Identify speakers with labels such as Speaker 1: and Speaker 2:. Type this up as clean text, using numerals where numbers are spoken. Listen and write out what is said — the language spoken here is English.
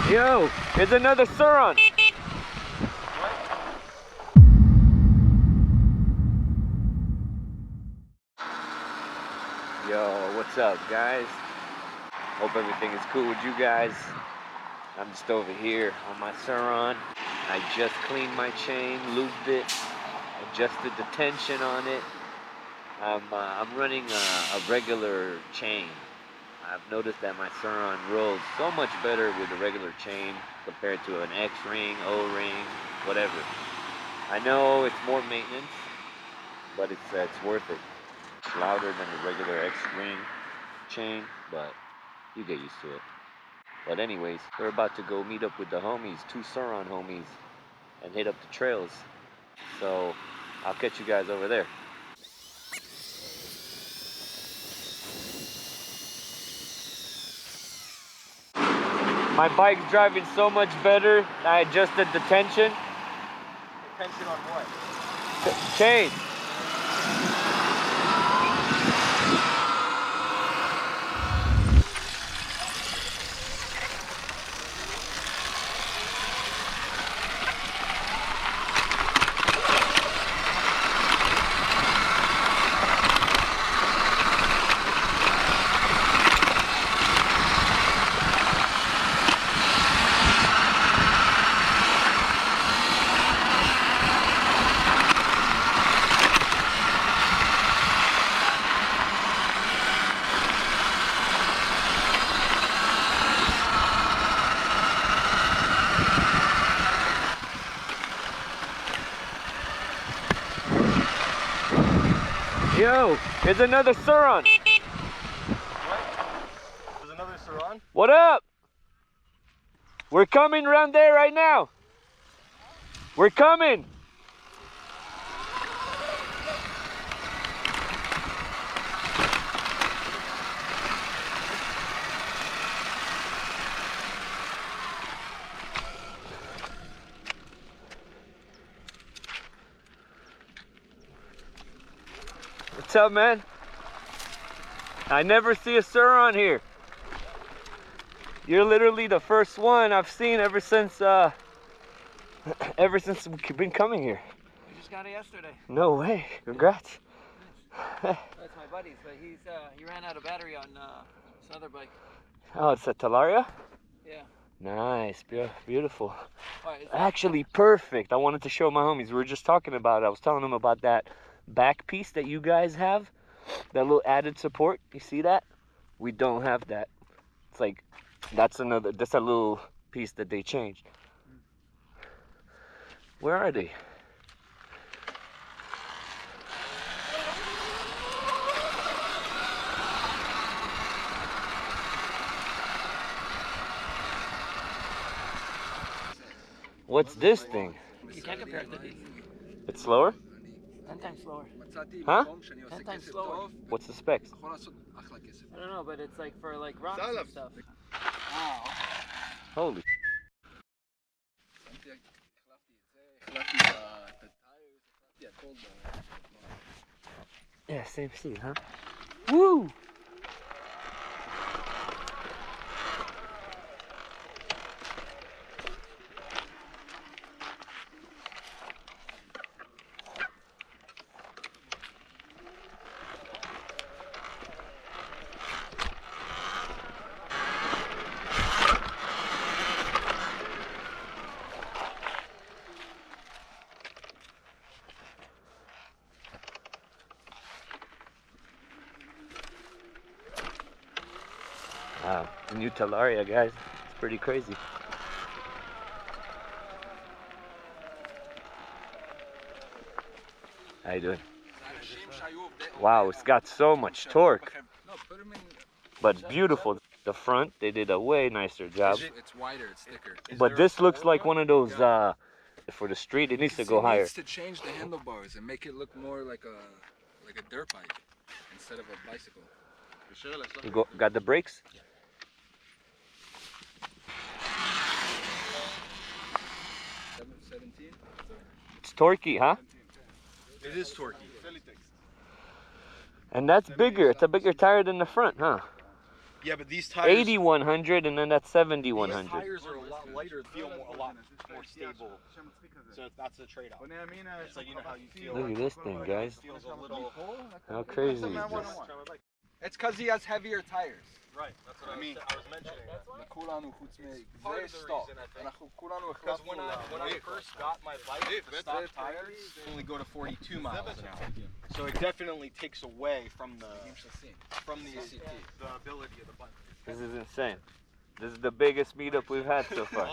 Speaker 1: Yo, here's another Sur-Ron. Yo, what's up, guys? Hope everything is cool with you guys. I'm just over here on my Surron. I just cleaned my chain, lubed it, adjusted the tension on it. I'm running a regular chain. I've noticed that my Surron rolls so much better with a regular chain compared to an X-ring, O-ring, whatever. I know it's more maintenance, but it's worth it. It's louder than the regular X-ring chain, but you get used to it. But anyways, we're about to go meet up with the homies, 2 Surron homies, and hit up the trails. So I'll catch you guys over there. My bike's driving so much better. I adjusted the tension.
Speaker 2: Tension on what?
Speaker 1: Chain. Yo, here's another Surron.
Speaker 2: What? There's another Surron?
Speaker 1: What up? We're coming around there right now. We're coming. What's up, man? I never see a Surron here. You're literally the first one I've seen ever since we've been coming here.
Speaker 3: We just got it yesterday.
Speaker 1: No way. Congrats.
Speaker 3: That's my buddy's, but he ran out of battery on this other bike.
Speaker 1: Oh, it's a Talaria?
Speaker 3: Yeah.
Speaker 1: Nice. Beautiful.
Speaker 3: Right,
Speaker 1: Actually, perfect. I wanted to show my homies. We were just talking about it. I was telling them about that back piece that you guys have. That little added support. You see that? We don't have that. It's like, that's a little piece that they changed. Where are they? What's this thing?
Speaker 3: You can't compare it to these.
Speaker 1: It's slower?
Speaker 3: 10 times slower.
Speaker 1: Huh?
Speaker 3: 10 times slower.
Speaker 1: What's the specs?
Speaker 3: I don't know, but it's like for like rocks and stuff. Wow.
Speaker 1: Holy. Yeah, same seat, huh? Woo! Wow, the new Talaria, guys. It's pretty crazy. How you doing? Wow, it's got so much torque. But it's beautiful. The front, they did a way nicer job.
Speaker 4: It's wider, it's thicker.
Speaker 1: But this looks like one of those, for the street, it needs to go higher.
Speaker 4: It needs to change the handlebars and make it look more like a dirt bike instead of a bicycle.
Speaker 1: You got the brakes? It's torquey, huh?
Speaker 2: It is torquey.
Speaker 1: And that's bigger. It's a bigger tire than the front, huh?
Speaker 2: Yeah, but these tires
Speaker 1: 8100, and then that's
Speaker 2: these
Speaker 1: 7100.
Speaker 2: tires are a lot lighter, feel a lot more stable. So that's the trade-off. It's like, you know how you feel.
Speaker 1: Look at this thing, guys.
Speaker 2: It feels a little.
Speaker 1: How crazy is this?
Speaker 4: It's because he has heavier tires.
Speaker 2: Right. That's what I mean. I was mentioning.
Speaker 4: לכולנו חוץ
Speaker 2: Part
Speaker 4: מזה
Speaker 2: of the
Speaker 4: סטוק.
Speaker 2: reason I think.
Speaker 4: אנחנו כולנו
Speaker 2: Because
Speaker 4: החלפנו
Speaker 2: when I first got my bike, the stock tires only go to 42 miles an hour. So it definitely takes away from the ability of the bike.
Speaker 1: This is insane. This is the biggest meetup we've had so far.